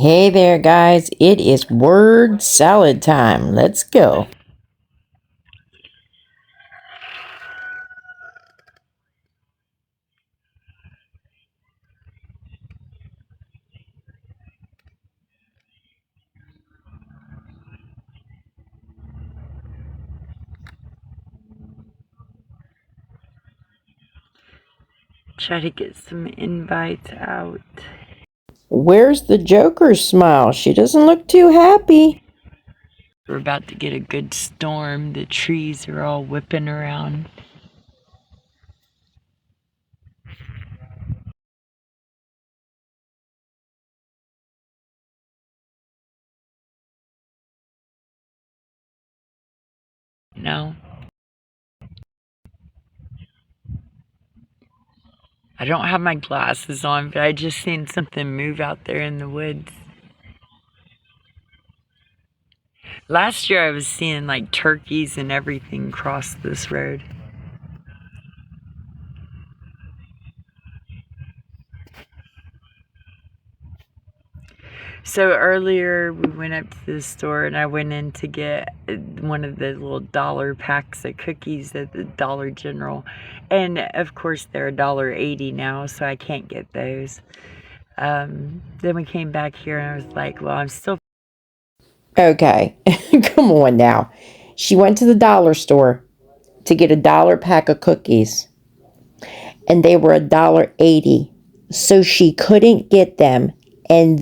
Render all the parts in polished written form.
Hey there, guys. It is word salad time. Let's go. Try to get some invites out. Where's the Joker's smile? She doesn't look too happy. We're about to get a good storm. The trees are all whipping around. No. I don't have my glasses on, but I just seen something move out there in the woods. Last year I was seeing like turkeys and everything cross this road. So earlier we went up to the store and I went in to get one of the little dollar packs of cookies at the Dollar General. And of course they're $1.80 now, so I can't get those. Then we came back here and I was like, well, I'm still... Okay, come on now. She went to the dollar store to get $1 pack of cookies, and they were $1.80. So she couldn't get them, and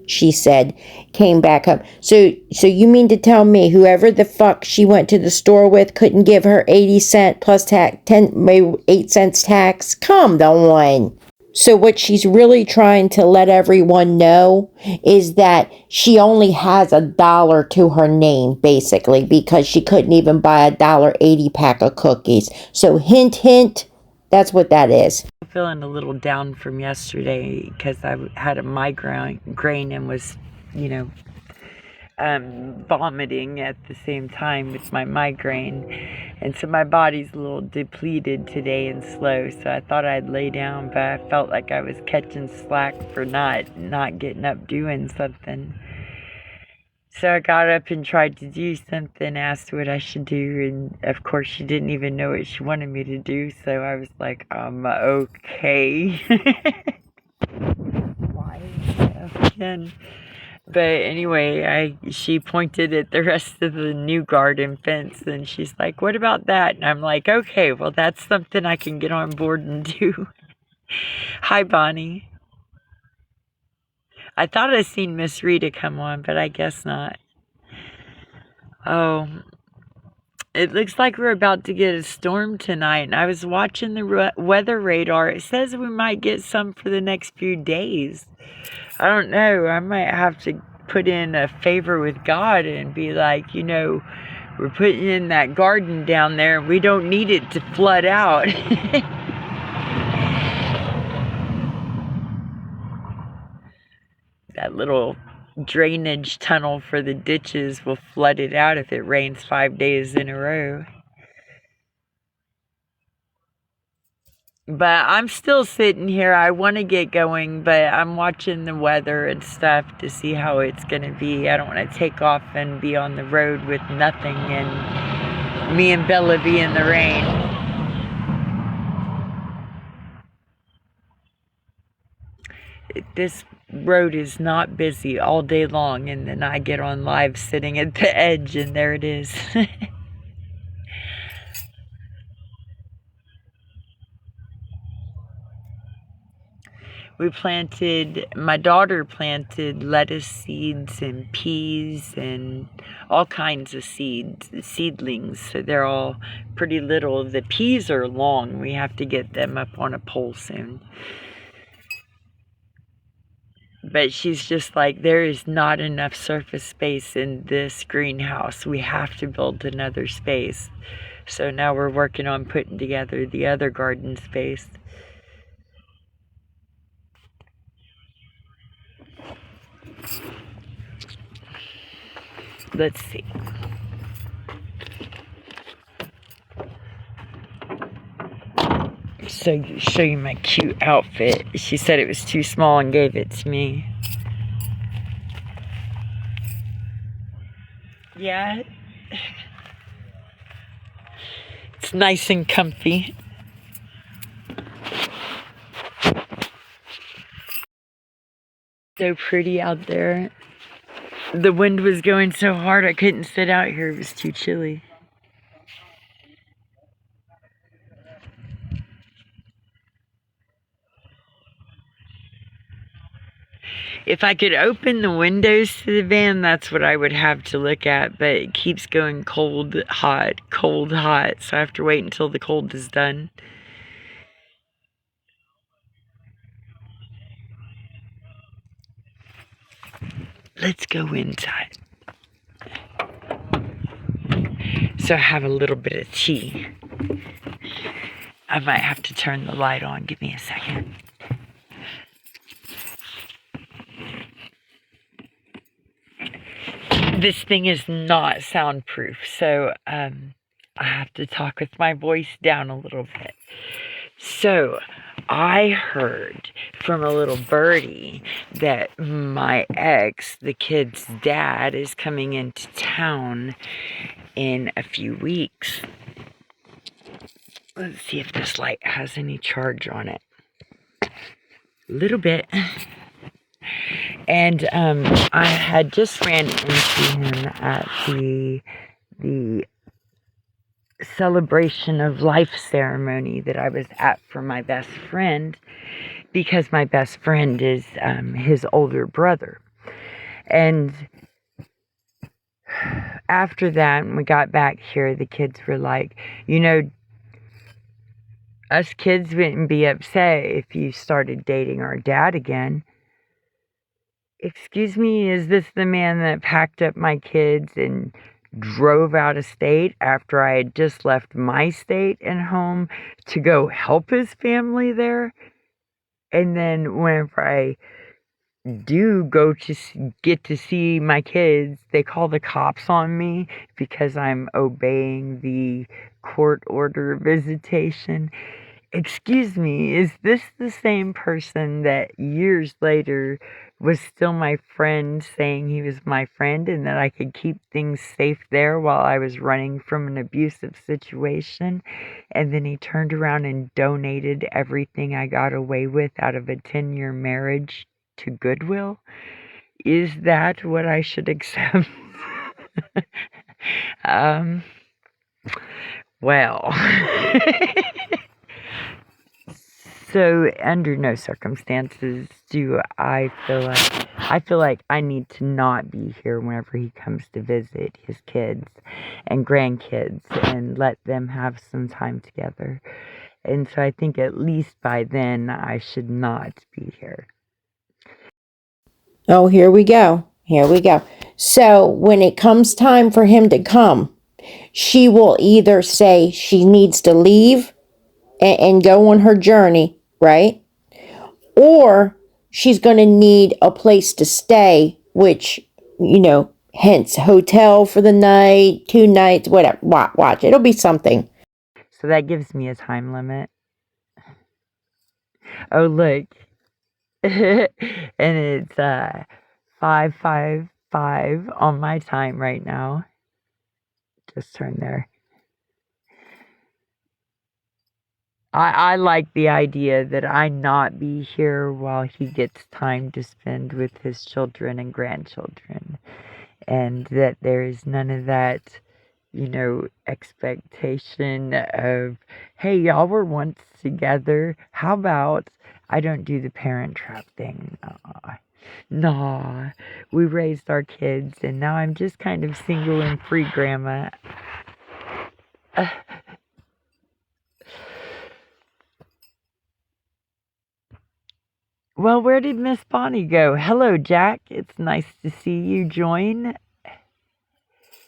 she said, came back up. So you mean to tell me whoever the fuck she went to the store with couldn't give her 80 cents plus tax, 8 cents tax? Come on. So what she's really trying to let everyone know is that she only has $1 to her name, basically, because she couldn't even buy $1.80 pack of cookies. So hint, hint, that's what that is. I'm feeling a little down from yesterday because I had a migraine and was, vomiting at the same time with my migraine, and so my body's a little depleted today and slow, so I thought I'd lay down, but I felt like I was catching slack for not getting up doing something. So I got up and tried to do something, asked what I should do, and of course she didn't even know what she wanted me to do, so I was like, okay. Why again? But anyway, she pointed at the rest of the new garden fence and she's like, what about that? And I'm like, okay, well, that's something I can get on board and do. Hi, Bonnie. I thought I seen Miss Rita come on, but I guess not. Oh, it looks like we're about to get a storm tonight. And I was watching the weather radar. It says we might get some for the next few days. I don't know. I might have to put in a favor with God and be like, we're putting in that garden down there and we don't need it to flood out. That little drainage tunnel for the ditches will flood it out if it rains 5 days in a row. But I'm still sitting here. I want to get going, but I'm watching the weather and stuff to see how it's going to be. I don't want to take off and be on the road with nothing and me and Bella be in the rain. This road is not busy all day long, and then I get on live sitting at the edge and there it is. My daughter planted lettuce seeds and peas and all kinds of seedlings. So they're all pretty little. The peas are long. We have to get them up on a pole soon. But she's just like, there is not enough surface space in this greenhouse. We have to build another space. So now we're working on putting together the other garden space. Let's see. show you my cute outfit. She said it was too small and gave it to me. Yeah. It's nice and comfy. So pretty out there. The wind was going so hard I couldn't sit out here. It was too chilly. If I could open the windows to the van, that's what I would have to look at. But it keeps going cold, hot, so I have to wait until the cold is done. Let's go inside. So I have a little bit of tea. I might have to turn the light on. Give me a second. This thing is not soundproof, so I have to talk with my voice down a little bit. So I heard from a little birdie that my ex, the kid's dad, is coming into town in a few weeks. Let's see if this light has any charge on it. A little bit. And I had just ran into him at the celebration of life ceremony that I was at for my best friend, because my best friend is his older brother. And after that, when we got back here, the kids were like, you know, us kids wouldn't be upset if you started dating our dad again. Excuse me, is this the man that packed up my kids and drove out of state after I had just left my state and home to go help his family there? And then whenever I do go to get to see my kids, they call the cops on me because I'm obeying the court order visitation. Excuse me, is this the same person that years later was still my friend, saying he was my friend and that I could keep things safe there while I was running from an abusive situation? And then he turned around and donated everything I got away with out of a 10-year marriage to Goodwill? Is that what I should accept? Well... So, under no circumstances do I feel like I need to not be here whenever he comes to visit his kids and grandkids and let them have some time together. And so I think at least by then I should not be here. Oh, here we go. Here we go. So when it comes time for him to come, she will either say she needs to leave and go on her journey, right? Or she's going to need a place to stay, which, you know, hence hotel for the night, 2 nights, whatever. Watch. It'll be something. So that gives me a time limit. Oh, look. And it's 5:55 on my time right now. Just turn there. I like the idea that I not be here while he gets time to spend with his children and grandchildren, and that there is none of that, you know, expectation of, hey, y'all were once together. How about I don't do the parent trap thing? Nah, we raised our kids, and now I'm just kind of single and free, Grandma. Well, where did Miss Bonnie go? Hello, Jack. It's nice to see you join.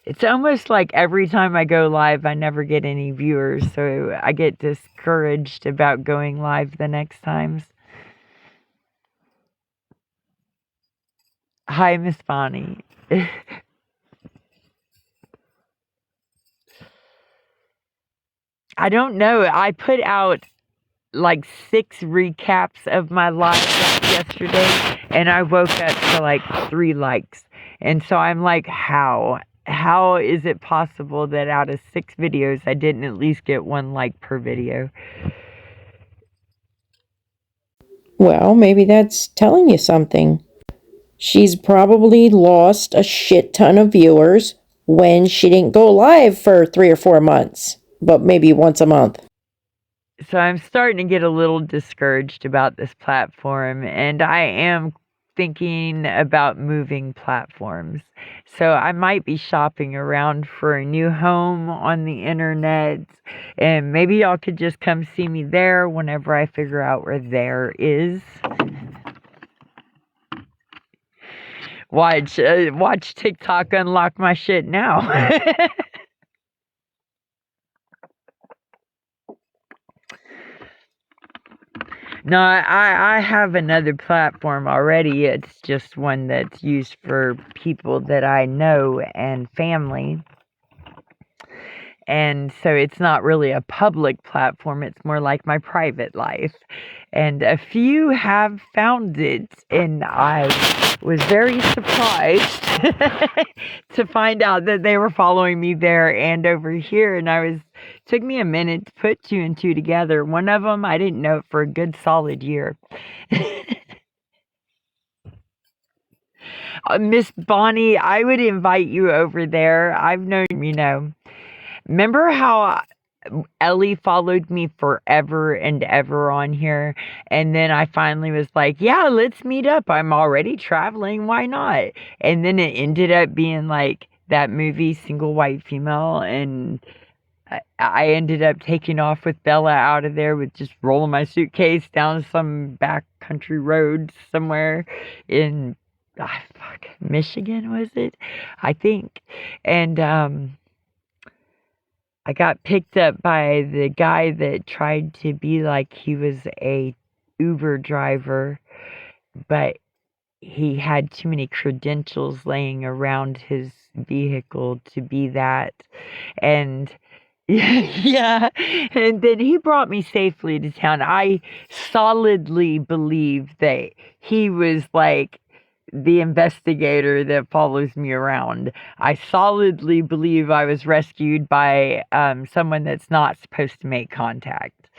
It's almost like every time I go live, I never get any viewers, so I get discouraged about going live the next times. Hi, Miss Bonnie. I don't know. I put out like 6 recaps of my life yesterday, and I woke up to like 3 likes. And so I'm like, how is it possible that out of 6 videos I didn't at least get 1 like per video? Well, maybe that's telling you something. She's probably lost a shit ton of viewers when she didn't go live for 3 or 4 months, but maybe once a month. So I'm starting to get a little discouraged about this platform, and I am thinking about moving platforms. So I might be shopping around for a new home on the internet, and maybe y'all could just come see me there whenever I figure out where there is. Watch TikTok unlock my shit now. No, I have another platform already. It's just one that's used for people that I know and family. And so it's not really a public platform. It's more like my private life. And a few have found it, and I was very surprised to find out that they were following me there and over here. And took me a minute to put 2 and 2 together. One of them, I didn't know for a good solid year. Miss Bonnie, I would invite you over there. I've known, remember how Ellie followed me forever and ever on here, and then I finally was like, yeah, let's meet up. I'm already traveling. Why not? And then it ended up being like that movie, Single White Female, and I ended up taking off with Bella out of there with just rolling my suitcase down some back country road somewhere in Michigan, was it? I think. And I got picked up by the guy that tried to be like he was a Uber driver, but he had too many credentials laying around his vehicle to be that. And yeah, and then he brought me safely to town. I solidly believe that he was like the investigator that follows me around. I solidly believe I was rescued by someone that's not supposed to make contact,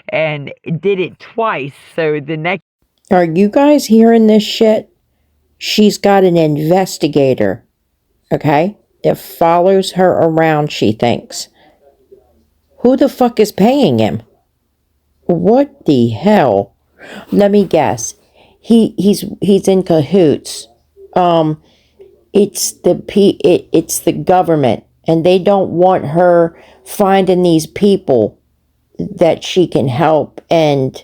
and did it twice. So the next. Are you guys hearing this shit? She's got an investigator, okay, that follows her around, she thinks. Who the fuck is paying him? What the hell? Let me guess. He's in cahoots. It's the government, and they don't want her finding these people that she can help and,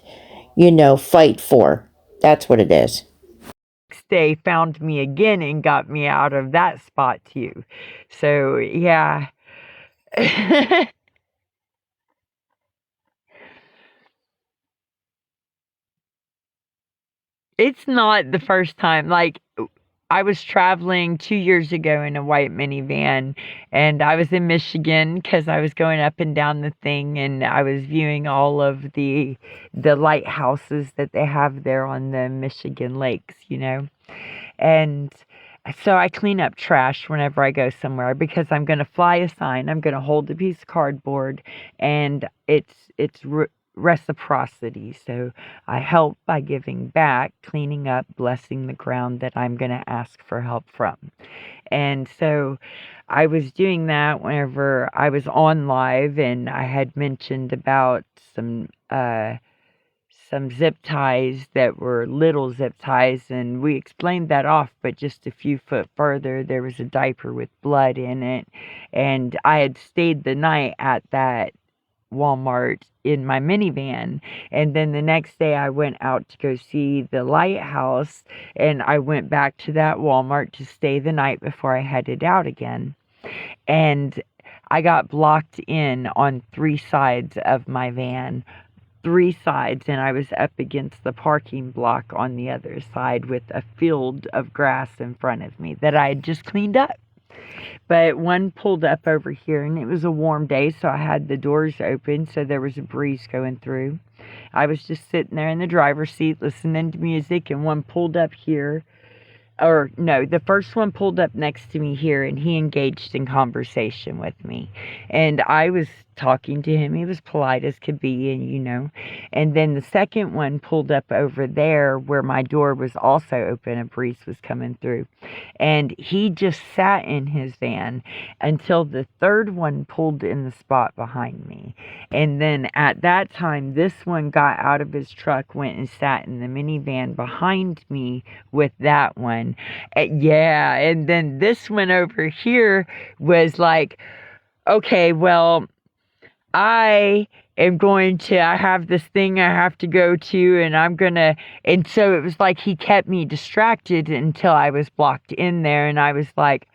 fight for. That's what it is. Day found me again and got me out of that spot too. So yeah. It's not the first time. Like, I was traveling 2 years ago in a white minivan, and I was in Michigan because I was going up and down the thing, and I was viewing all of the lighthouses that they have there on the Michigan lakes, And so I clean up trash whenever I go somewhere because I'm going to fly a sign. I'm going to hold a piece of cardboard, and it's reciprocity. So I help by giving back, cleaning up, blessing the ground that I'm going to ask for help from. And so I was doing that whenever I was on live, and I had mentioned about some zip ties that were little zip ties, and we explained that off, but just a few foot further there was a diaper with blood in it, and I had stayed the night at that Walmart in my minivan, and then the next day I went out to go see the lighthouse, and I went back to that Walmart to stay the night before I headed out again, and I got blocked in on 3 sides of my van. 3 sides, and I was up against the parking block on the other side with a field of grass in front of me that I had just cleaned up. But one pulled up over here, and it was a warm day, so I had the doors open, so there was a breeze going through. I was just sitting there in the driver's seat listening to music, and one pulled up here. Or no, the first one pulled up next to me here, and he engaged in conversation with me. And I was talking to him. He was polite as could be, and. And then the second one pulled up over there where my door was also open. A breeze was coming through. And he just sat in his van until the third one pulled in the spot behind me. And then at that time, this one got out of his truck, went and sat in the minivan behind me with that one. Yeah, and then this one over here was like, okay, well, I have this thing I have to go to, and so it was like he kept me distracted until I was blocked in there, and I was like,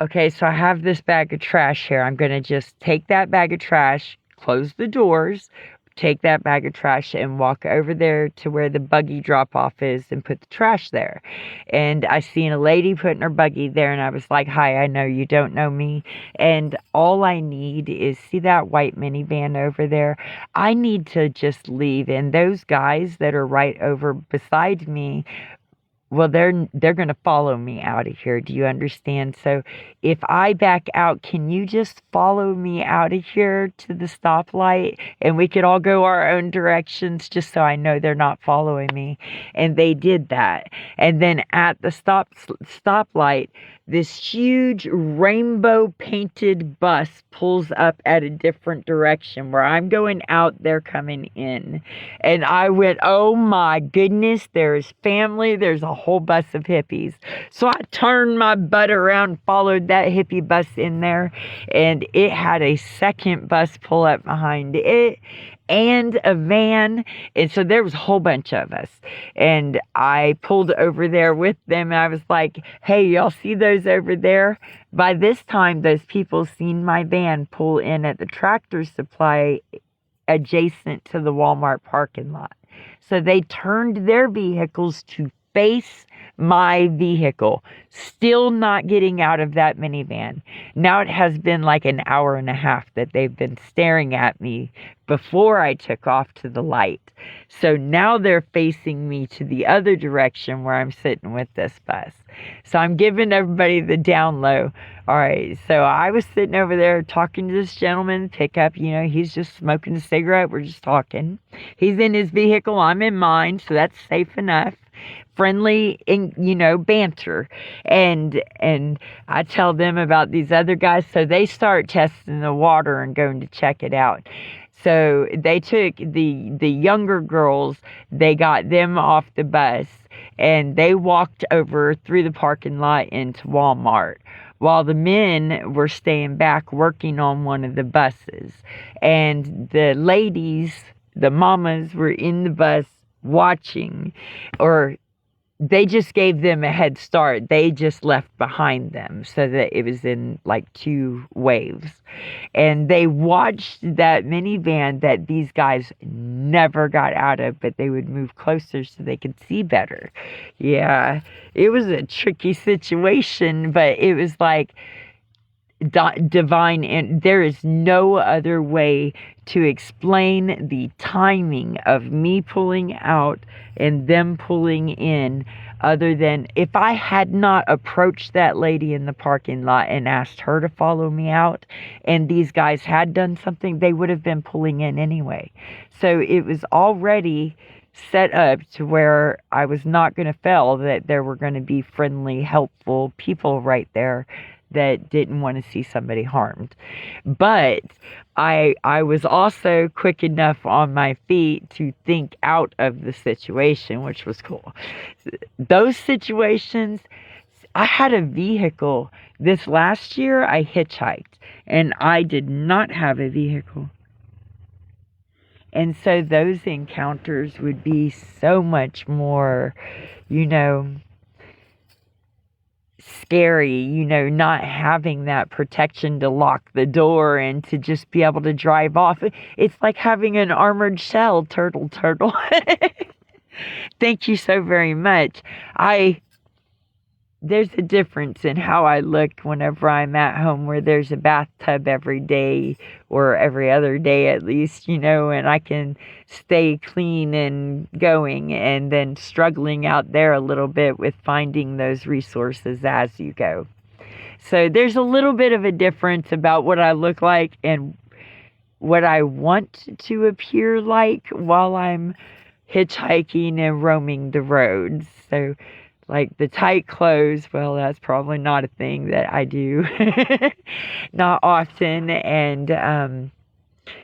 okay, so I have this bag of trash here. I'm going to just take that bag of trash, close the doors, take that bag of trash and walk over there to where the buggy drop off is and put the trash there. And I seen a lady putting her buggy there, and I was like, hi, I know you don't know me, and all I need is, see that white minivan over there? I need to just leave, and those guys that are right over beside me, well, they're going to follow me out of here. Do you understand? So if I back out, can you just follow me out of here to the stoplight, and we could all go our own directions, just so I know they're not following me? And they did that. And then at the stoplight, this huge rainbow painted bus pulls up at a different direction. Where I'm going out, they're coming in. And I went, oh my goodness, there's family, there's a whole bus of hippies. So I turned my butt around, followed that hippie bus in there, and it had a second bus pull up behind it, and a van, and so there was a whole bunch of us, and I pulled over there with them, and I was like, hey, y'all see those over there? By this time, those people seen my van pull in at the Tractor Supply adjacent to the Walmart parking lot, so they turned their vehicles to face my vehicle, still not getting out of that minivan. Now it has been like an hour and a half that they've been staring at me before I took off to the light. So now they're facing me to the other direction where I'm sitting with this bus. So I'm giving everybody the down low. All right, so I was sitting over there talking to this gentleman in pickup. He's just smoking a cigarette. We're just talking. He's in his vehicle. I'm in mine, so that's safe enough. Friendly, banter. And I tell them about these other guys, so they start testing the water and going to check it out. So they took the younger girls, they got them off the bus, and they walked over through the parking lot into Walmart, while the men were staying back working on one of the buses. And the ladies, the mamas, were in the bus watching, or they just gave them a head start. They just left behind them so that it was in like two waves. And they watched that minivan that these guys never got out of, but they would move closer so they could see better. Yeah, it was a tricky situation, but it was like divine, and there is no other way to explain the timing of me pulling out and them pulling in, other than if I had not approached that lady in the parking lot and asked her to follow me out, and these guys had done something, they would have been pulling in anyway. So it was already set up to where I was not going to fail, that there were going to be friendly, helpful people right there that didn't want to see somebody harmed. But I was also quick enough on my feet to think out of the situation, which was cool. Those situations, I had a vehicle. This last year, I hitchhiked, and I did not have a vehicle. And so those encounters would be so much more, scary, not having that protection to lock the door and to just be able to drive off. It's like having an armored shell, turtle. Thank you so very much. there's a difference in how I look whenever I'm at home, where there's a bathtub every day or every other day at least, and I can stay clean and going, and then struggling out there a little bit with finding those resources as you go. So there's a little bit of a difference about what I look like and what I want to appear like while I'm hitchhiking and roaming the roads. So, like the tight clothes, well, that's probably not a thing that I do. Not often. And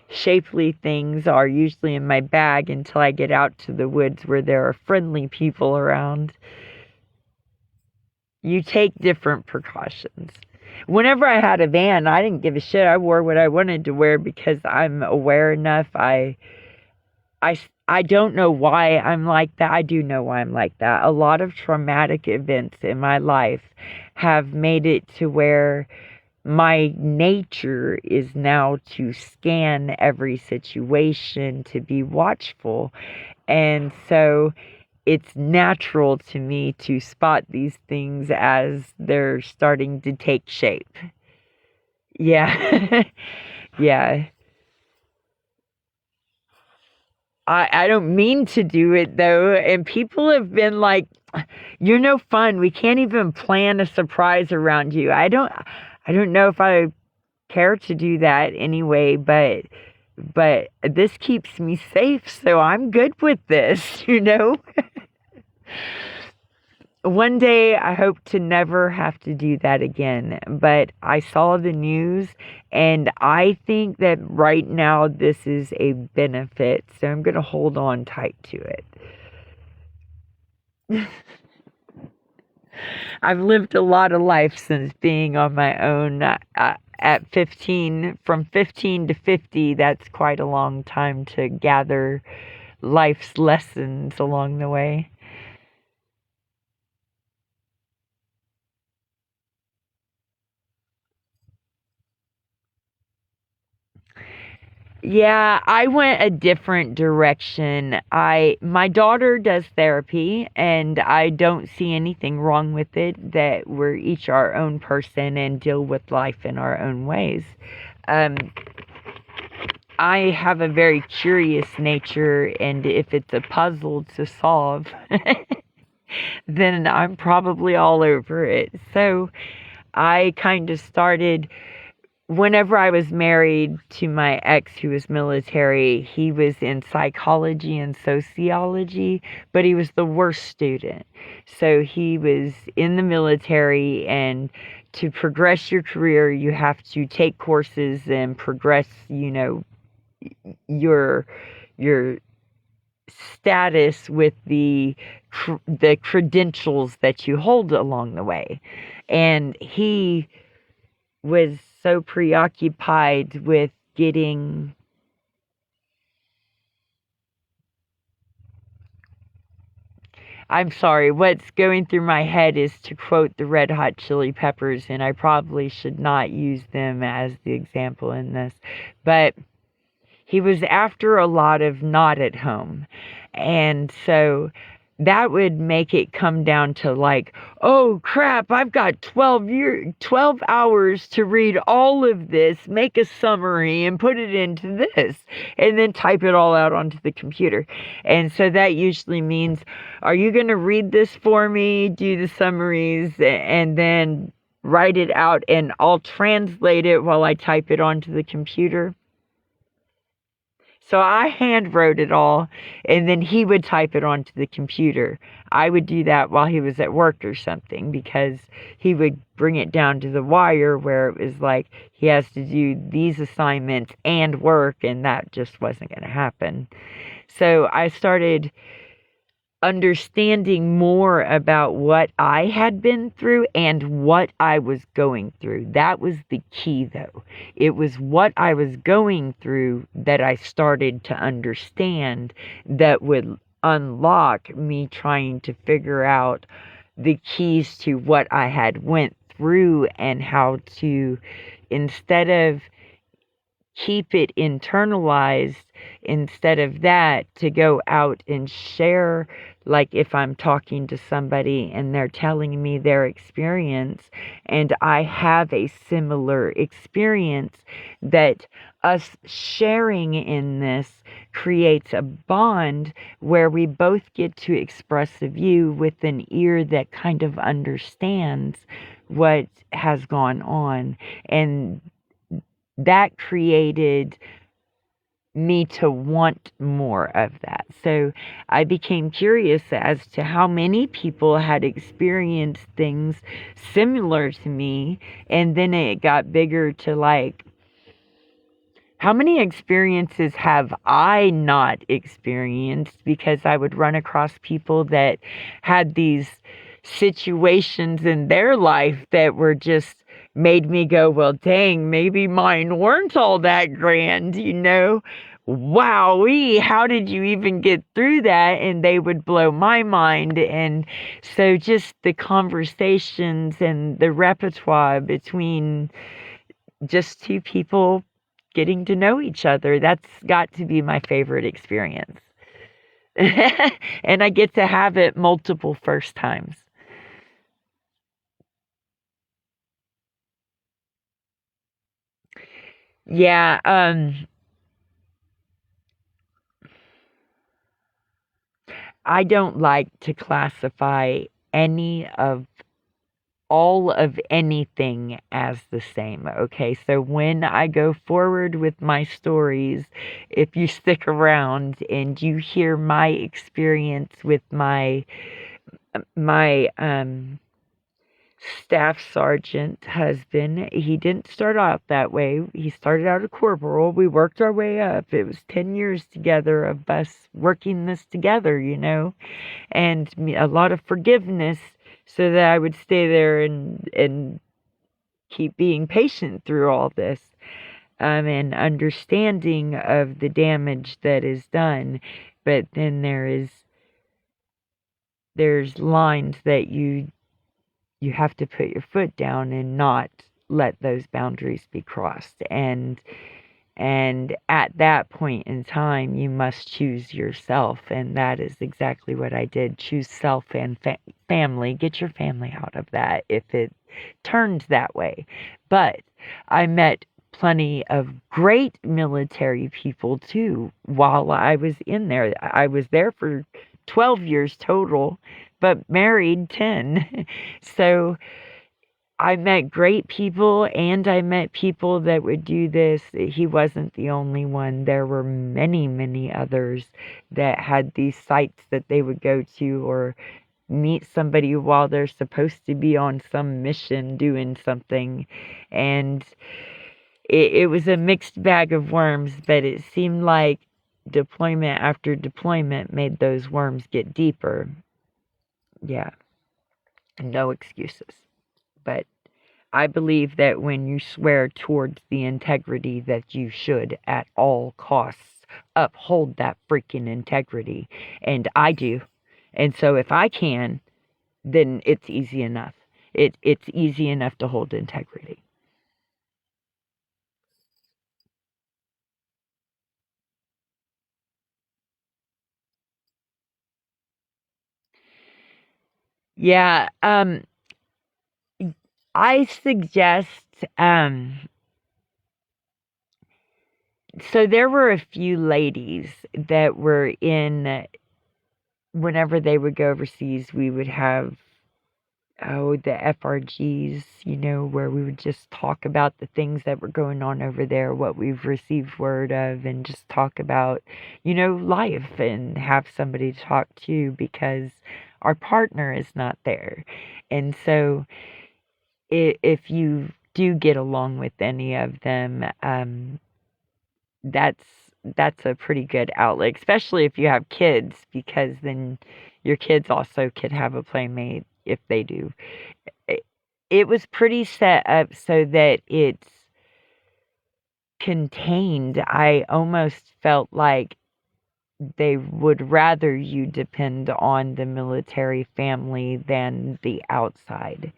shapely things are usually in my bag until I get out to the woods where there are friendly people around. You take different precautions. Whenever I had a van, I didn't give a shit. I wore what I wanted to wear because I'm aware enough. I don't know why I'm like that. I do know why I'm like that. A lot of traumatic events in my life have made it to where my nature is now to scan every situation, to be watchful. And so it's natural to me to spot these things as they're starting to take shape. Yeah. Yeah. I don't mean to do it though, and people have been like, "You're no fun. We can't even plan a surprise around you." I don't know if I care to do that anyway, but this keeps me safe, so I'm good with this. One day I hope to never have to do that again, but I saw the news and I think that right now this is a benefit, so I'm going to hold on tight to it. I've lived a lot of life since being on my own. At 15, from 15 to 50, that's quite a long time to gather life's lessons along the way. Yeah, I went a different direction. My daughter does therapy and I don't see anything wrong with it, that we're each our own person and deal with life in our own ways. Um I have a very curious nature, and if it's a puzzle to solve, then I'm probably all over it. So I kind of started. Whenever I was married to my ex who was military, he was in psychology and sociology, but he was the worst student. So he was in the military, and to progress your career, you have to take courses and progress, your your status with the credentials that you hold along the way. And he was so preoccupied with getting, I'm sorry, what's going through my head is to quote the Red Hot Chili Peppers, and I probably should not use them as the example in this, but he was after a lot of not at home. And so that would make it come down to like, oh crap, I've got 12 hours to read all of this, make a summary and put it into this, and then type it all out onto the computer. And so that usually means, are you going to read this for me, do the summaries, and then write it out, and I'll translate it while I type it onto the computer? So I hand wrote it all, and then he would type it onto the computer. I would do that while he was at work or something, because he would bring it down to the wire where it was like he has to do these assignments and work, and that just wasn't going to happen. So I started understanding more about what I had been through and what I was going through. That was the key, though. It was what I was going through that I started to understand, that would unlock me trying to figure out the keys to what I had went through, and how to, instead of keep it internalized, instead of that, to go out and share like if I'm talking to somebody and they're telling me their experience and I have a similar experience, that us sharing in this creates a bond where we both get to express a view with an ear that kind of understands what has gone on. And that created me to want more of that. So I became curious as to how many people had experienced things similar to me. And then it got bigger to like, how many experiences have I not experienced? Because I would run across people that had these situations in their life that were just made me go, well, dang, maybe mine weren't all that grand, you know? Wowee, how did you even get through that? And they would blow my mind. And so just the conversations and the repertoire between just two people getting to know each other, that's got to be my favorite experience. And I get to have it multiple first times. Yeah, I don't like to classify any of all of anything as the same. Okay, so when I go forward with my stories, if you stick around and you hear my experience with my staff sergeant husband, he didn't start out that way. He started out a corporal. We worked our way up. It was 10 years together of us working this together, you know, and a lot of forgiveness so that I would stay there and keep being patient through all this. And understanding of the damage that is done. But then there's lines that you have to put your foot down and not let those boundaries be crossed. And at that point in time, you must choose yourself. And that is exactly what I did. Choose self and family. Get your family out of that if it turned that way. But I met plenty of great military people too while I was in there. I was there for 12 years total, but married 10. So I met great people, and I met people that would do this. He wasn't the only one. There were many, many others that had these sites that they would go to or meet somebody while they're supposed to be on some mission doing something. And it was a mixed bag of worms, but it seemed like deployment after deployment made those worms get deeper. Yeah, no excuses. But I believe that when you swear towards the integrity that you should at all costs uphold that freaking integrity. And I do. And so if I can, then it's easy enough. It's easy enough to hold integrity. Yeah, I suggest so there were a few ladies that were in whenever they would go overseas, we would have the FRGs, you know, where we would just talk about the things that were going on over there, what we've received word of, and just talk about, you know, life and have somebody to talk to because our partner is not there. And so if you do get along with any of them, that's that's a pretty good outlet, especially if you have kids, because then your kids also could have a playmate if they do. It, it was pretty set up so that it's contained. I almost felt like they would rather you depend on the military family than the outside.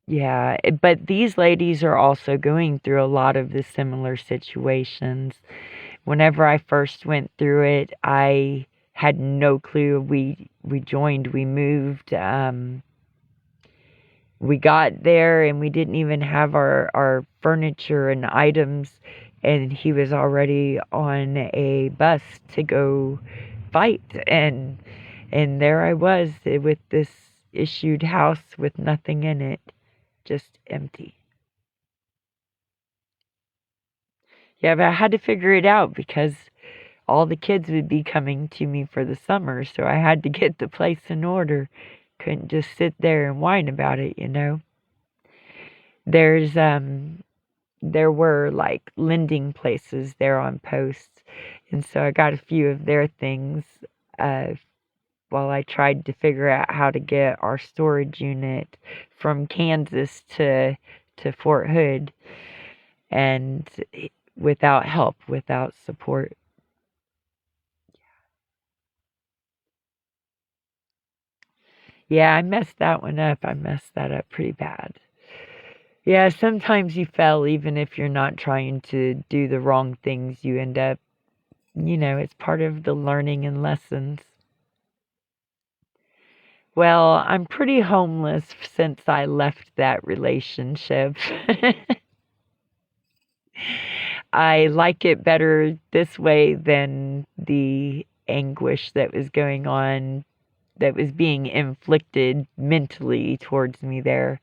Yeah, but these ladies are also going through a lot of the similar situations Whenever I first went through it, I had no clue. We joined, we moved, we got there and we didn't even have our furniture and items, and he was already on a bus to go fight, and there I was with this issued house with nothing in it, just empty. Yeah, but I had to figure it out because all the kids would be coming to me for the summer, so I had to get the place in order. Couldn't just sit there and whine about it, you know. There's there were like lending places there on posts, and so I got a few of their things uh while I tried to figure out how to get our storage unit from Kansas to Fort Hood, and without help, without support. Yeah, I messed that one up. I messed that up pretty bad. Yeah, sometimes you fail even if you're not trying to do the wrong things. You end up, it's part of the learning and lessons. Well, I'm pretty homeless since I left that relationship. I like it better this way than the anguish that was going on, that was being inflicted mentally towards me there.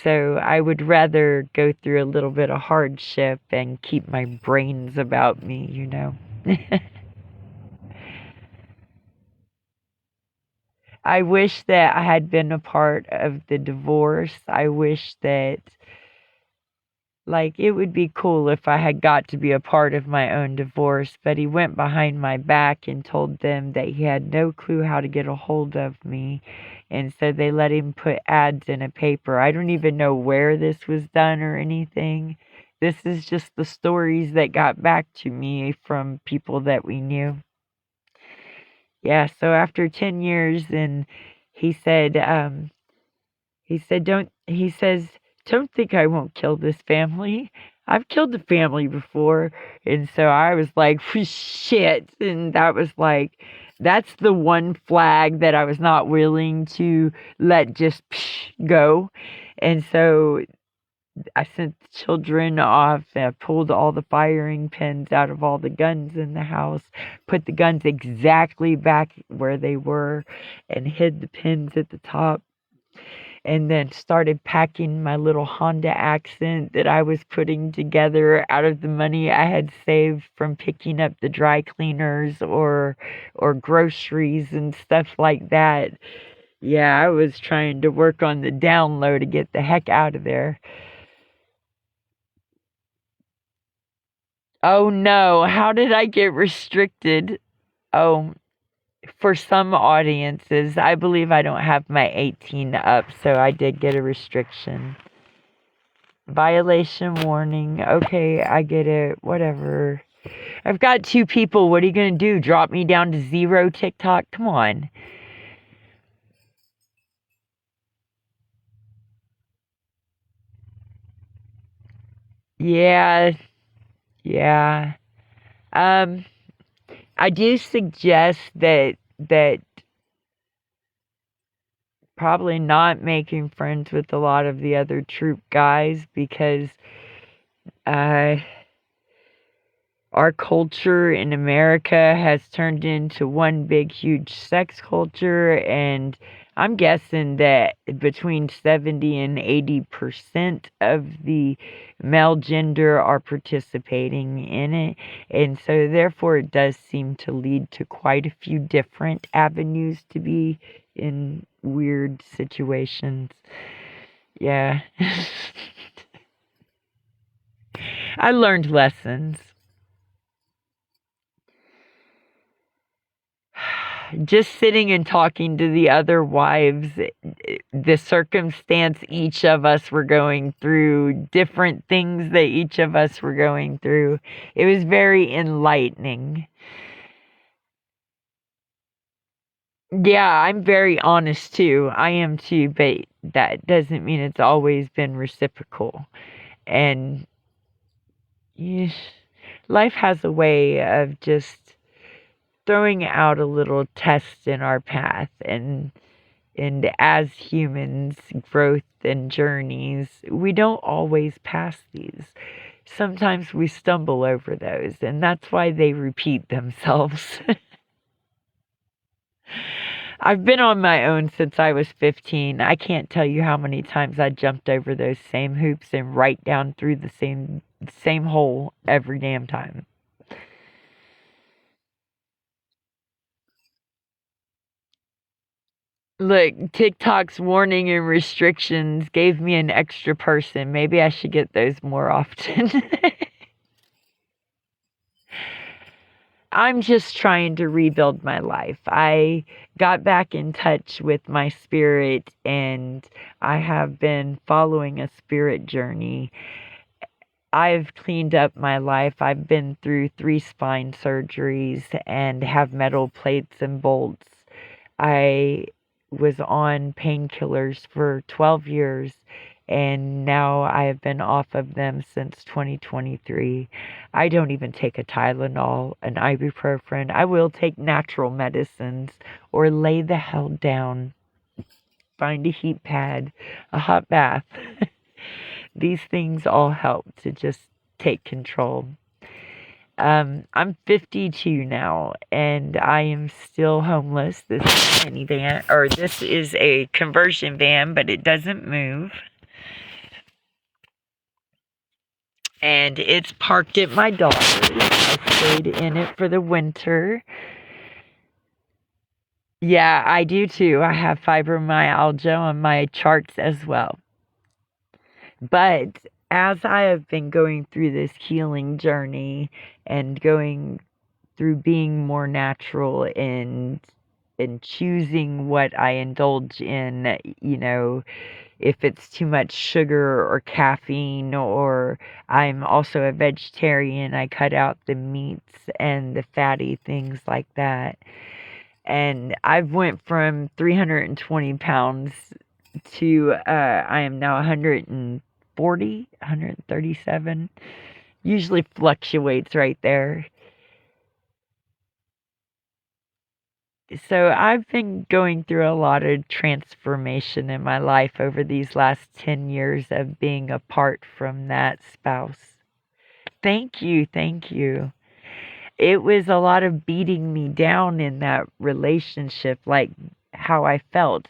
So I would rather go through a little bit of hardship and keep my brains about me. I wish that I had been a part of the divorce. I wish that, like, it would be cool if I had got to be a part of my own divorce, but he went behind my back and told them that he had no clue how to get a hold of me, and so they let him put ads in a paper. I don't even know where this was done or anything. This is just the stories that got back to me from people that we knew. Yeah, so after 10 years, and he said, he says, don't think I won't kill this family. I've killed a family before. And so I was like, shit. And that was like, that's the one flag that I was not willing to let just go. And so I sent the children off, and I pulled all the firing pins out of all the guns in the house, put the guns exactly back where they were, and hid the pins at the top, and then started packing my little Honda Accent that I was putting together out of the money I had saved from picking up the dry cleaners or groceries and stuff like that. Yeah, I was trying to work on the down low to get the heck out of there. Oh no, how did I get restricted? Oh, for some audiences, I believe I don't have my 18 up, so I did get a restriction. Violation warning. Okay, I get it. Whatever. I've got 2 people. What are you going to do? Drop me down to 0 TikTok? Come on. Yeah. Yeah. Um, I do suggest that probably not making friends with a lot of the other troop guys, because uh our culture in America has turned into one big, huge sex culture, and I'm guessing that between 70 and 80% of the male gender are participating in it, and so therefore it does seem to lead to quite a few different avenues to be in weird situations. Yeah. I learned lessons. Just sitting and talking to the other wives, the circumstance each of us were going through, different things that each of us were going through, it was very enlightening. Yeah, I'm very honest too. I am too, but that doesn't mean it's always been reciprocal. And yeah, life has a way of just throwing out a little test in our path, and as humans, growth and journeys, we don't always pass these. Sometimes we stumble over those, and that's why they repeat themselves. I've been on my own since I was 15. I can't tell you how many times I jumped over those same hoops and right down through the same hole every damn time. Look, TikTok's warning and restrictions gave me an extra person. Maybe I should get those more often. I'm just trying to rebuild my life. I got back in touch with my spirit, and I have been following a spirit journey. I've cleaned up my life. I've been through 3 spine surgeries and have metal plates and bolts. I was on painkillers for 12 years, and now I have been off of them since 2023. I don't even take a Tylenol, an ibuprofen. I will take natural medicines or lay the hell down, find a heat pad, a hot bath. These things all help to just take control. I'm 52 now, and I am still homeless. This is a minivan, or this is a conversion van, but it doesn't move. And it's parked at my daughter's. I stayed in it for the winter. Yeah, I do too. I have fibromyalgia on my charts as well. But as I have been going through this healing journey and going through being more natural and choosing what I indulge in, if it's too much sugar or caffeine, or I'm also a vegetarian, I cut out the meats and the fatty things like that. And I've went from 320 pounds to I am now 140, 137. Usually fluctuates right there. So I've been going through a lot of transformation in my life over these last 10 years of being apart from that spouse. Thank you, thank you. It was a lot of beating me down in that relationship, like how I felt.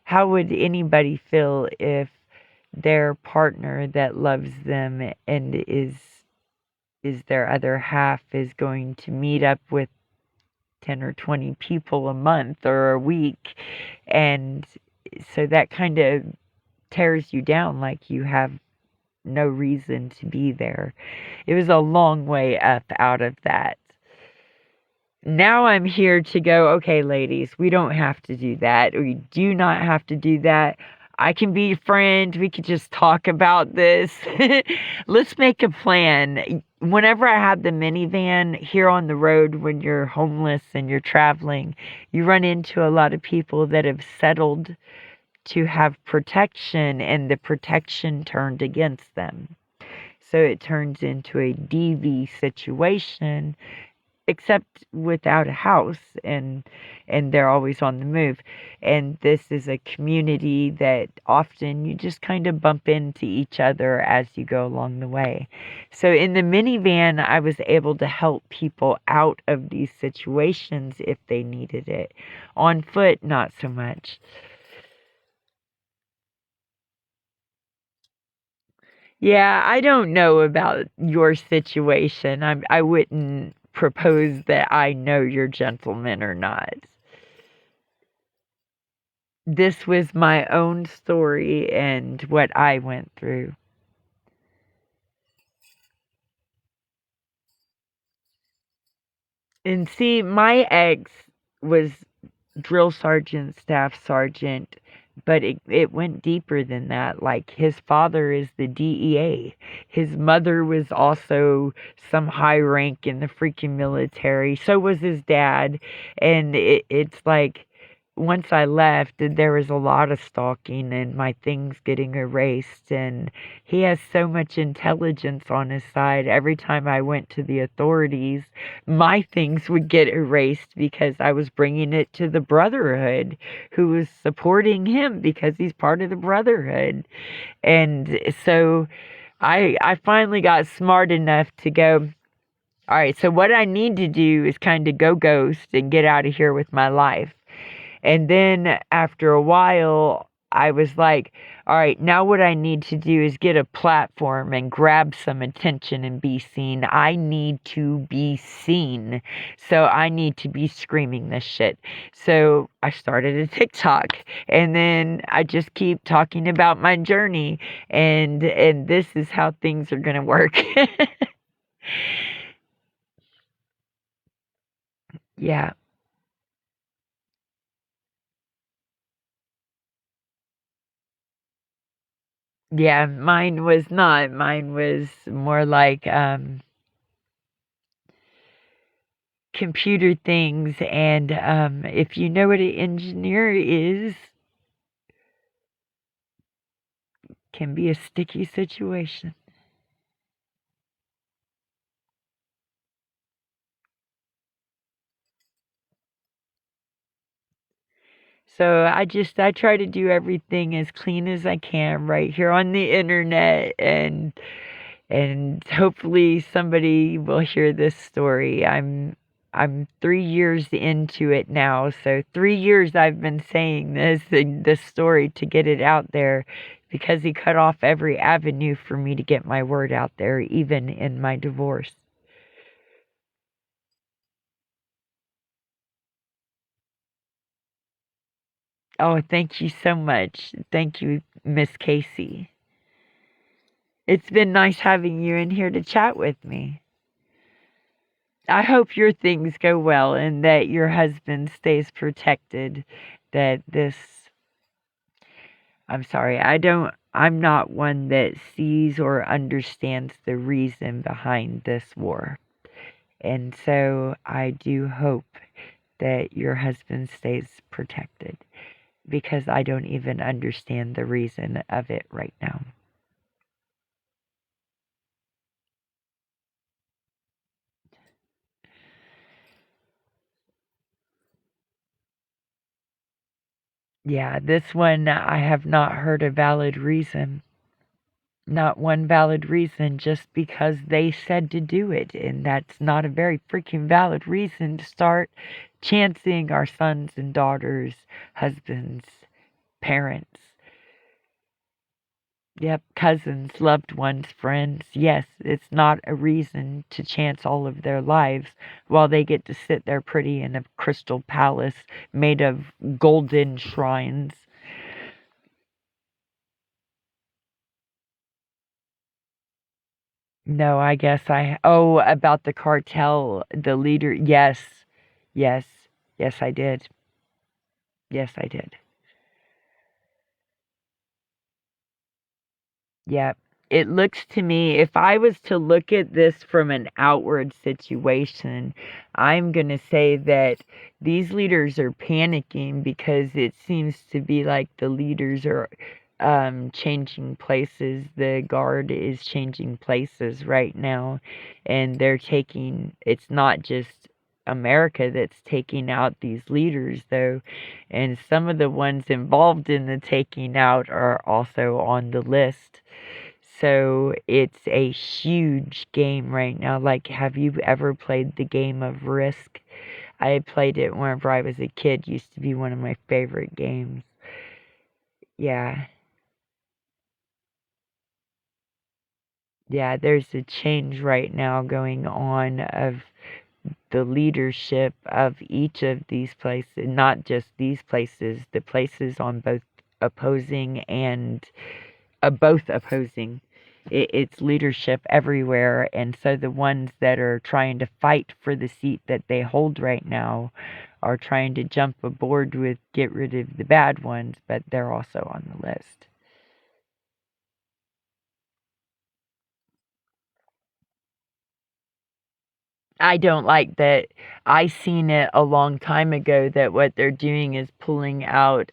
How would anybody feel if their partner that loves them and is their other half is going to meet up with 10 or 20 people a month or a week, and so that kind of tears you down, like you have no reason to be there. It was a long way up out of that. Now I'm here to go, okay, ladies, we don't have to do that. We do not have to do that. I can be a friend. We could just talk about this. Let's make a plan. Whenever I had the minivan here on the road, when you're homeless and you're traveling, you run into a lot of people that have settled to have protection, and the protection turned against them. So it turns into a DV situation, except without a house, and they're always on the move. And this is a community that often you just kind of bump into each other as you go along the way. So in the minivan, I was able to help people out of these situations if they needed it. On foot, not so much. Yeah, I don't know about your situation. I wouldn't propose that I know you're gentleman or not. This was my own story and what I went through. And see, my ex was drill sergeant, staff sergeant, but it went deeper than that. Like, his father is the DEA. His mother was also some high rank in the freaking military. So was his dad. And it's like, once I left, there was a lot of stalking and my things getting erased. And he has so much intelligence on his side. Every time I went to the authorities, my things would get erased because I was bringing it to the Brotherhood, who was supporting him because he's part of the Brotherhood. And so I finally got smart enough to go, all right, so what I need to do is kind of go ghost and get out of here with my life. And then after a while, I was like, all right, now what I need to do is get a platform and grab some attention and be seen. I need to be seen. So I need to be screaming this shit. So I started a TikTok, and then I just keep talking about my journey, and this is how things are going to work. Yeah. Yeah, mine was not. Mine was more like computer things, and if you know what an engineer is, can be a sticky situation. So I try to do everything as clean as I can right here on the internet, and hopefully somebody will hear this story. I'm 3 years into it now, so 3 years I've been saying this story to get it out there, because he cut off every avenue for me to get my word out there, even in my divorce. Oh, thank you so much. Thank you, Miss Casey. It's been nice having you in here to chat with me. I hope your things go well and that your husband stays protected. That this, I'm sorry, I'm not one that sees or understands the reason behind this war. And so I do hope that your husband stays protected, because I don't even understand the reason of it right now. Yeah, this one I have not heard a valid reason. Not one valid reason, just because they said to do it. And that's not a very freaking valid reason to start chancing our sons and daughters, husbands, parents. Yep, cousins, loved ones, friends. Yes, it's not a reason to chance all of their lives while they get to sit there pretty in a crystal palace made of golden shrines. No, I guess oh, about the cartel, the leader. Yes, yes, yes, I did. Yes, I did. Yeah. It looks to me, if I was to look at this from an outward situation, I'm going to say that these leaders are panicking because it seems to be like the leaders are changing places. The guard is changing places right now, and they're taking, it's not just America that's taking out these leaders, though, and some of the ones involved in the taking out are also on the list. So it's a huge game right now. Like, have you ever played the game of Risk? I played it whenever I was a kid. It used to be one of my favorite games. Yeah. Yeah, there's a change right now going on of the leadership of each of these places, not just these places, the places on both opposing and both opposing. It's leadership everywhere, and so the ones that are trying to fight for the seat that they hold right now are trying to jump aboard with get rid of the bad ones, but they're also on the list. I don't like that. I seen it a long time ago that what they're doing is pulling out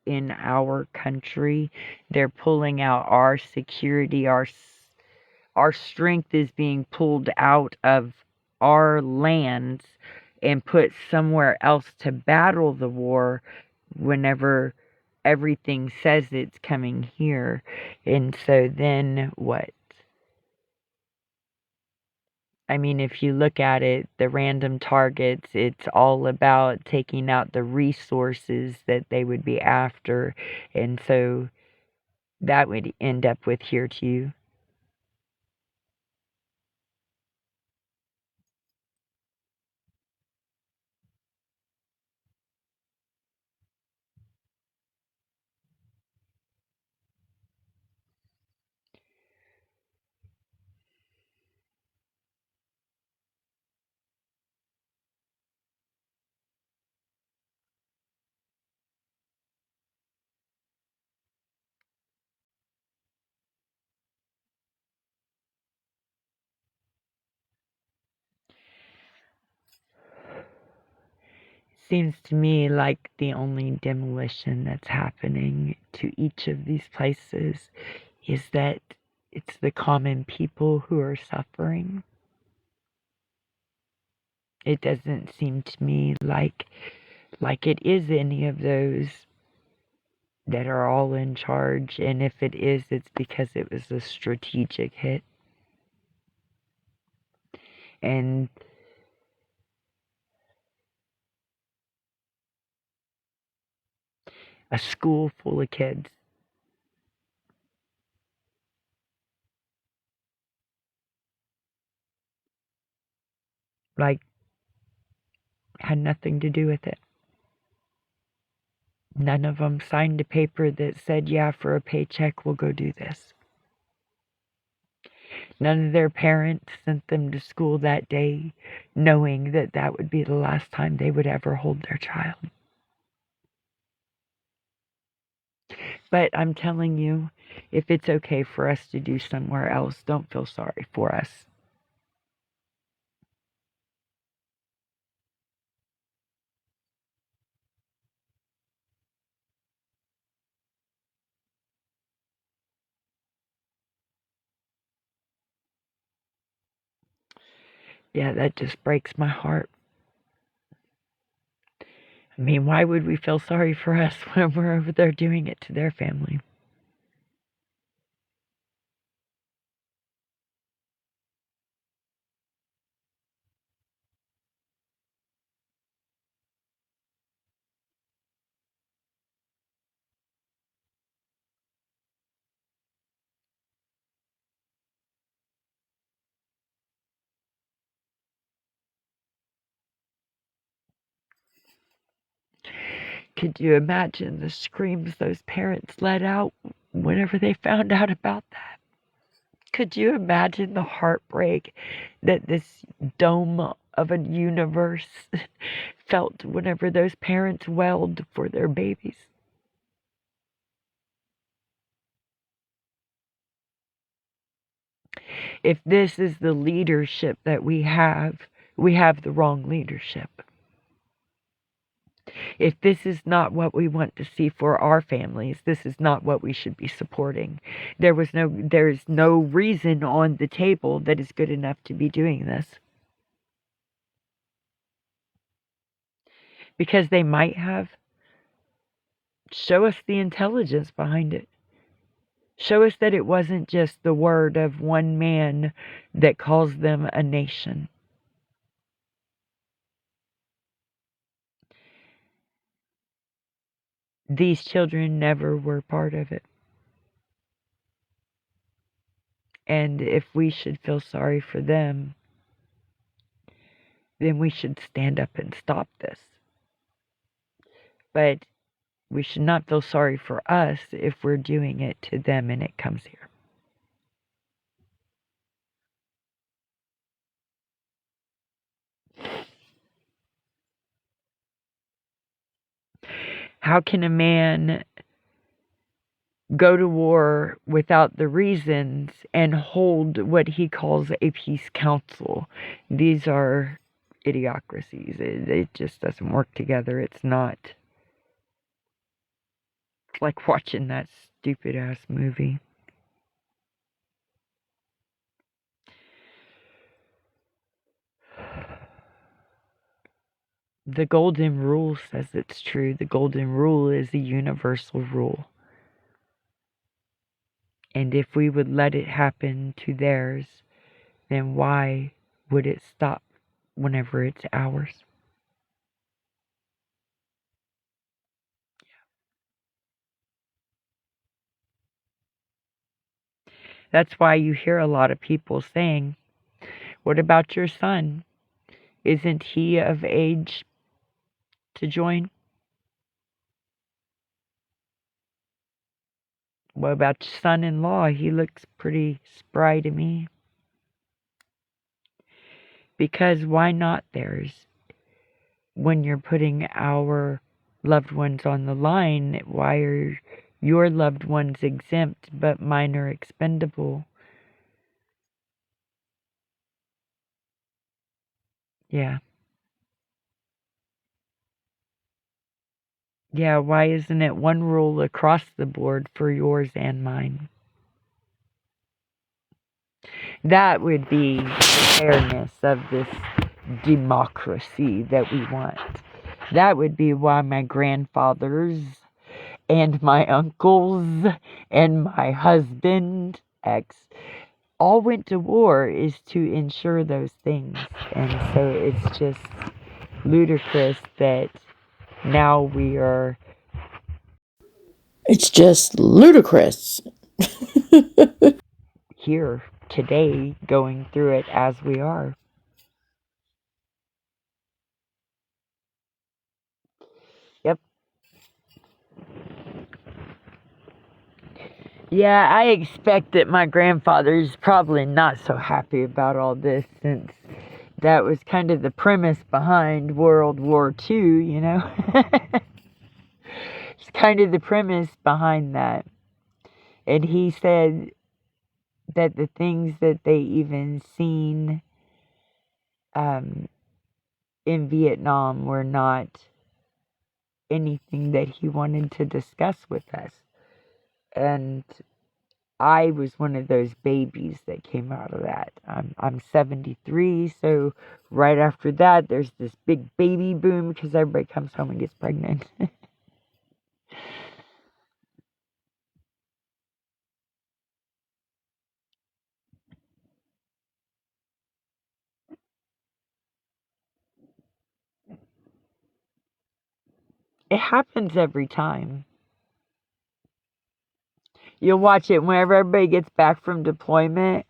in our country. They're pulling out our security, our strength is being pulled out of our lands and put somewhere else to battle the war whenever everything says it's coming here. And so then what? I mean, if you look at it, the random targets, it's all about taking out the resources that they would be after. And so that would end up with here too. Seems to me like the only demolition that's happening to each of these places is that it's the common people who are suffering. It doesn't seem to me like it is any of those that are all in charge, and if it is, it's because it was a strategic hit. And a school full of kids. Like, had nothing to do with it. None of them signed a paper that said, yeah, for a paycheck, we'll go do this. None of their parents sent them to school that day knowing that that would be the last time they would ever hold their child. But I'm telling you, if it's okay for us to do somewhere else, don't feel sorry for us. Yeah, that just breaks my heart. I mean, why would we feel sorry for us when we're over there doing it to their family? Could you imagine the screams those parents let out whenever they found out about that? Could you imagine the heartbreak that this dome of a universe felt whenever those parents wailed for their babies? If this is the leadership that we have the wrong leadership. If this is not what we want to see for our families, this is not what we should be supporting. There's no reason on the table that is good enough to be doing this. Because they might have. Show us the intelligence behind it. Show us that it wasn't just the word of one man that calls them a nation. These children never were part of it. And if we should feel sorry for them, then we should stand up and stop this. But we should not feel sorry for us if we're doing it to them and it comes here. How can a man go to war without the reasons and hold what he calls a peace council. These are idiocracies. It just doesn't work together. It's not. It's like watching that stupid ass movie. The golden rule says it's true. The golden rule is a universal rule. And if we would let it happen to theirs, then why would it stop whenever it's ours? That's why you hear a lot of people saying, what about your son? Isn't he of age to join? What about your son-in-law? He looks pretty spry to me. Because why not theirs? When you're putting our loved ones on the line, why are your loved ones exempt but mine are expendable? Yeah. Yeah, why isn't it one rule across the board for yours and mine? That would be the fairness of this democracy that we want. That would be why my grandfathers and my uncles and my husband, ex, all went to war, is to ensure those things. And so it's just ludicrous that now we are. It's just ludicrous. Here today going through it as we are. Yep. Yeah, I expect that my grandfather's probably not so happy about all this, since that was kind of the premise behind World War II, you know? It's kind of the premise behind that. And he said that the things that they even seen in Vietnam were not anything that he wanted to discuss with us. And I was one of those babies that came out of that. I'm 73, so right after that, there's this big baby boom because everybody comes home and gets pregnant. It happens every time. You'll watch it whenever everybody gets back from deployment.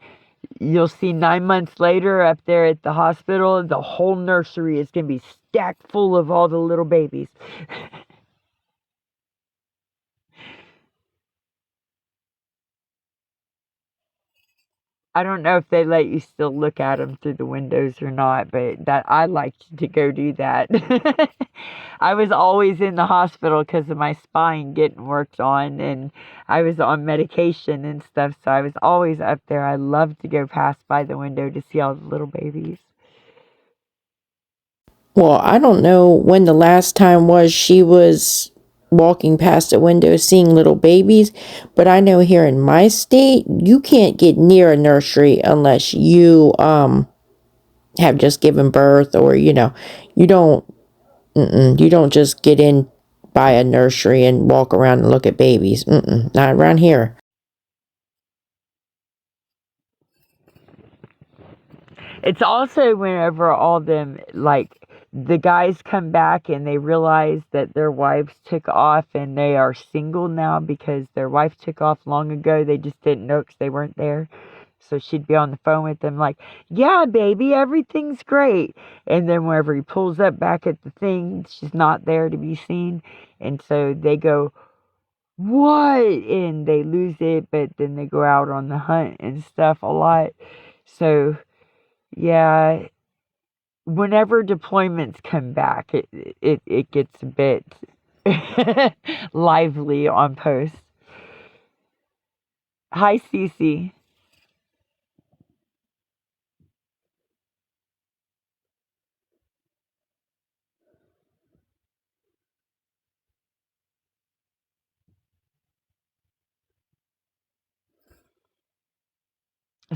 You'll see 9 months later up there at the hospital, the whole nursery is going to be stacked full of all the little babies. I don't know if they let you still look at them through the windows or not, but that I liked to go do that. I was always in the hospital because of my spine getting worked on, and I was on medication and stuff, so I was always up there. I loved to go past by the window to see all the little babies. Well, I don't know when the last time was she was walking past a window seeing little babies, but I know here in my state, you can't get near a nursery unless you have just given birth, or you don't you don't just get in by a nursery and walk around and look at babies. Not around here. It's also whenever all them, like, the guys come back and they realize that their wives took off and they are single now because their wife took off long ago. They just didn't know because they weren't there. So she'd be on the phone with them like, yeah, baby, everything's great. And then whenever he pulls up back at the thing, she's not there to be seen. And so they go, what? And they lose it, but then they go out on the hunt and stuff a lot. So, yeah, whenever deployments come back, it gets a bit lively on post. Hi, Cece.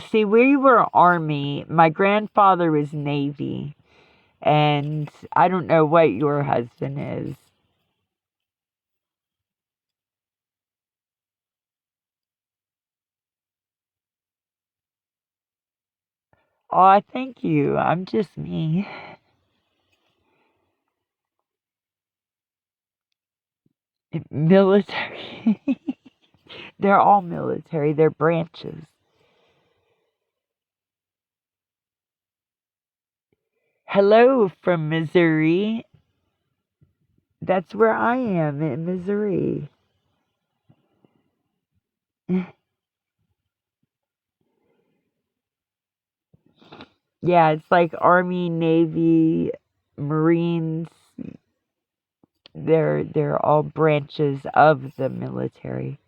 See, we were Army. My grandfather was Navy. And I don't know what your husband is. Oh, thank you. I'm just me. Military. They're all military. They're branches. Hello from Missouri. That's where I am, in Missouri. Yeah, it's like Army, Navy, Marines. They're all branches of the military.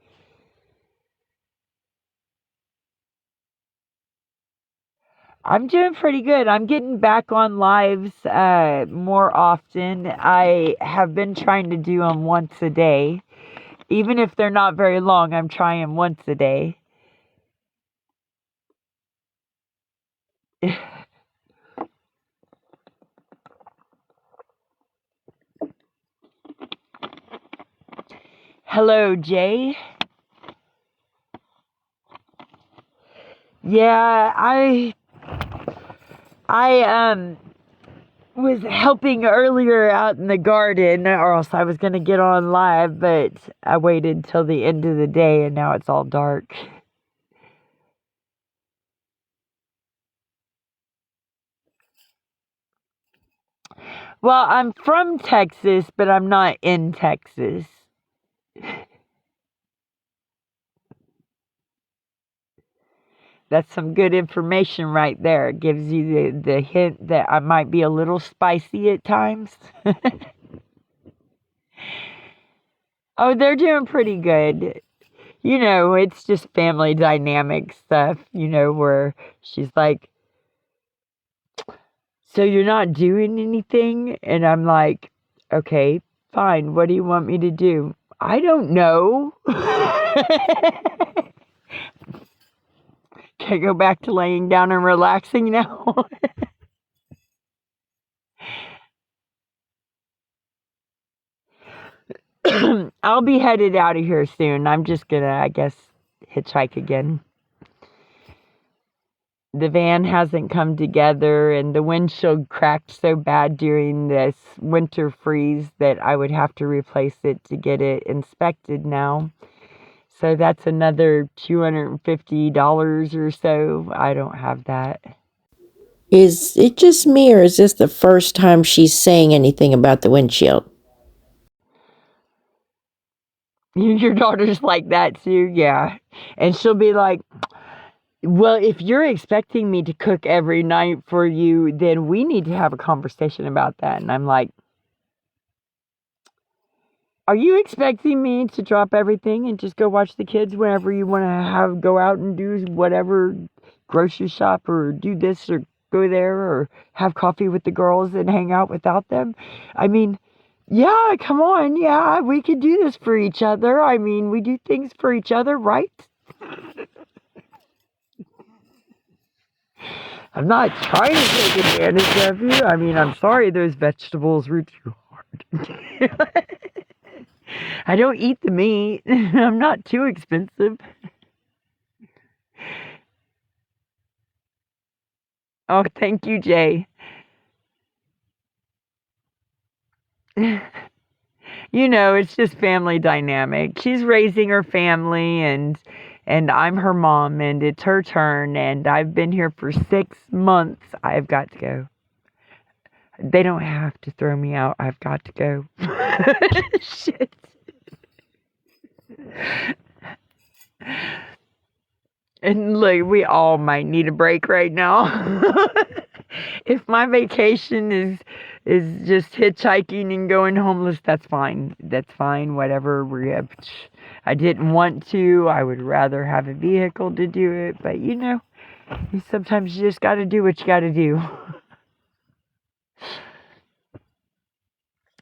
I'm doing pretty good. I'm getting back on lives more often. I have been trying to do them once a day. Even if they're not very long, I'm trying once a day. Hello, Jay. Yeah, I was helping earlier out in the garden, or else I was gonna get on live, but I waited till the end of the day, and now it's all dark. Well, I'm from Texas, but I'm not in Texas. That's some good information right there. It gives you the hint that I might be a little spicy at times. Oh, they're doing pretty good. You know, it's just family dynamic stuff, where she's like, so you're not doing anything? And I'm like, okay, fine. What do you want me to do? I don't know. Can I go back to laying down and relaxing now? I'll be headed out of here soon. I'm just gonna, I guess, hitchhike again. The van hasn't come together, and the windshield cracked so bad during this winter freeze that I would have to replace it to get it inspected now. So that's another $250 or so. I don't have that. Is it just me, or is this the first time she's saying anything about the windshield? Your daughter's like that too, yeah. And she'll be like, well, if you're expecting me to cook every night for you, then we need to have a conversation about that. And I'm like, are you expecting me to drop everything and just go watch the kids whenever you want to go out and do whatever, grocery shop or do this or go there or have coffee with the girls and hang out without them? I mean, yeah, come on. Yeah, we could do this for each other. I mean, we do things for each other, right? I'm not trying to take advantage of you. I mean, I'm sorry those vegetables were too hard. I don't eat the meat. I'm not too expensive. Oh, thank you, Jay. It's just family dynamic. She's raising her family and I'm her mom and it's her turn and I've been here for 6 months. I've got to go. They don't have to throw me out. I've got to go. Shit. And look, we all might need a break right now. If my vacation is just hitchhiking and going homeless, that's fine. That's fine. Whatever. I didn't want to. I would rather have a vehicle to do it, but sometimes you just got to do what you got to do.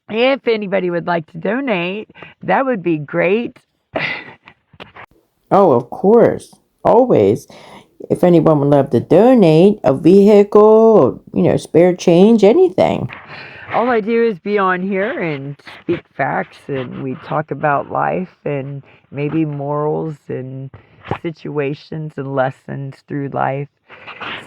If anybody would like to donate, that would be great. Oh, of course. Always. If anyone would love to donate a vehicle, spare change, anything. All I do is be on here and speak facts, and we talk about life and maybe morals and situations and lessons through life.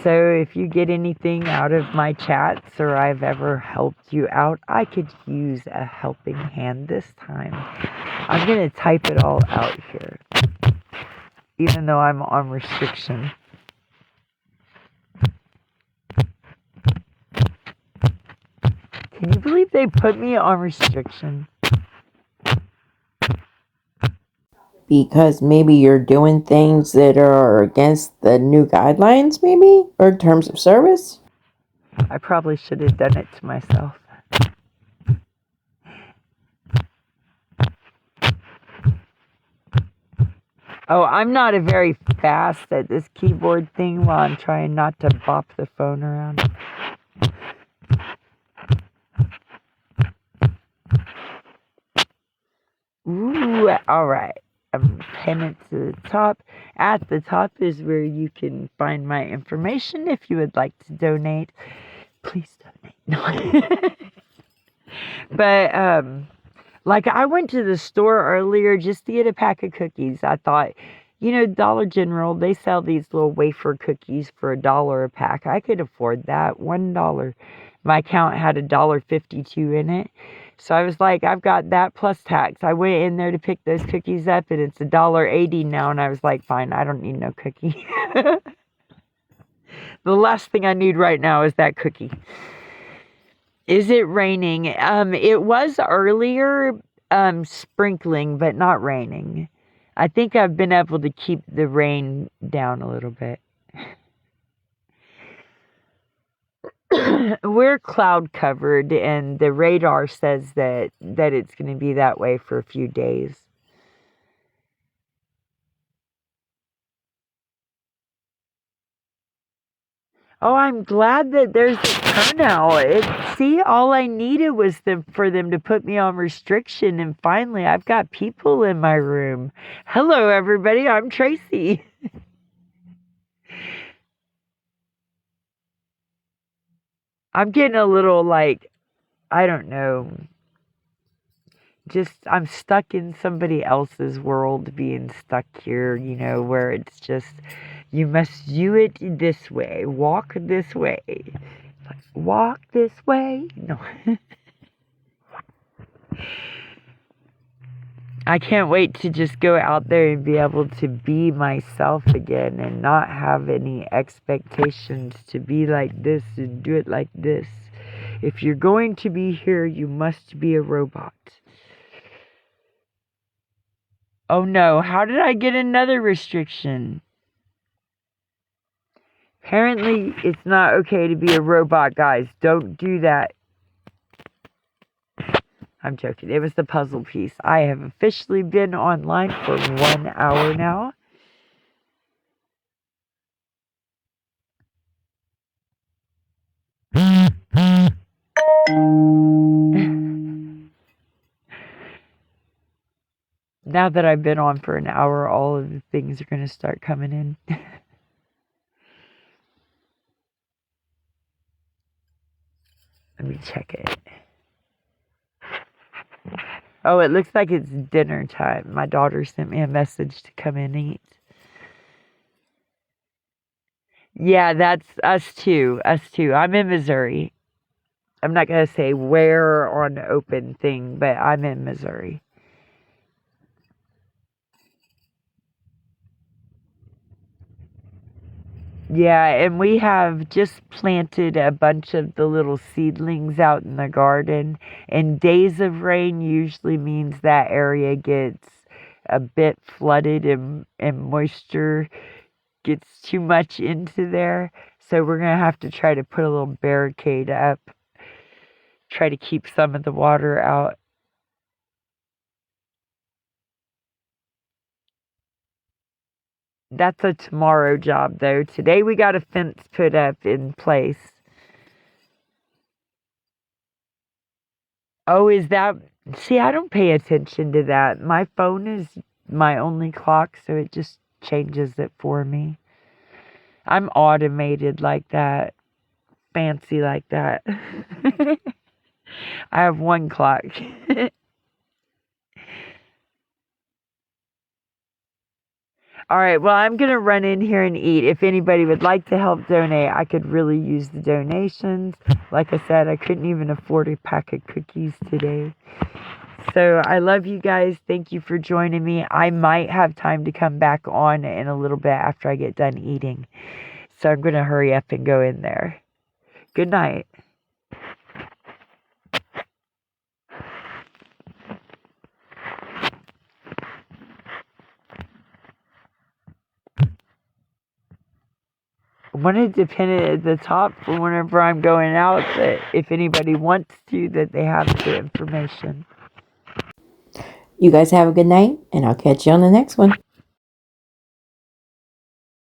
So if you get anything out of my chats or I've ever helped you out, I could use a helping hand this time. I'm going to type it all out here, even though I'm on restriction. Can you believe they put me on restriction? Because maybe you're doing things that are against the new guidelines, maybe? Or terms of service? I probably should have done it to myself. Oh, I'm not a very fast at this keyboard thing while I'm trying not to bop the phone around. Ooh, alright. I'm pinning to the top. At the top is where you can find my information if you would like to donate. Please donate. No. But, like, I went to the store earlier just to get a pack of cookies. I thought, Dollar General, they sell these little wafer cookies for $1 a pack. I could afford that. $1. My account had $1.52 in it. So I was like, I've got that plus tax. I went in there to pick those cookies up, and it's $1.80 now. And I was like, fine, I don't need no cookie. The last thing I need right now is that cookie. Is it raining? It was earlier, sprinkling, but not raining. I think I've been able to keep the rain down a little bit. We're cloud covered, and the radar says that it's going to be that way for a few days. Oh, I'm glad that there's a turnout. See, all I needed was for them to put me on restriction, and finally I've got people in my room. Hello, everybody. I'm Tracy. I'm getting a little, I don't know, I'm stuck in somebody else's world being stuck here, where it's just, you must do it this way, walk this way, walk this way. No. I can't wait to just go out there and be able to be myself again and not have any expectations to be like this and do it like this. If you're going to be here, you must be a robot. Oh no, how did I get another restriction? Apparently, it's not okay to be a robot, guys. Don't do that. I'm joking. It was the puzzle piece. I have officially been online for 1 hour now. Now that I've been on for an hour, all of the things are going to start coming in. Let me check it. Oh, it looks like it's dinner time. My daughter sent me a message to come in and eat. Yeah, that's us too. Us too. I'm in Missouri. I'm not going to say where on open thing, but I'm in Missouri. Yeah, and we have just planted a bunch of the little seedlings out in the garden. And days of rain usually means that area gets a bit flooded and moisture gets too much into there. So we're going to have to try to put a little barricade up, try to keep some of the water out. That's a tomorrow job, though. Today we got a fence put up in place. Oh, is that... See, I don't pay attention to that. My phone is my only clock, so it just changes it for me. I'm automated like that. Fancy like that. I have one clock. All right, well, I'm going to run in here and eat. If anybody would like to help donate, I could really use the donations. Like I said, I couldn't even afford a pack of cookies today. So I love you guys. Thank you for joining me. I might have time to come back on in a little bit after I get done eating. So I'm going to hurry up and go in there. Good night. I wanted to pin it at the top for whenever I'm going out, that if anybody wants to, that they have the information. You guys have a good night, and I'll catch you on the next one.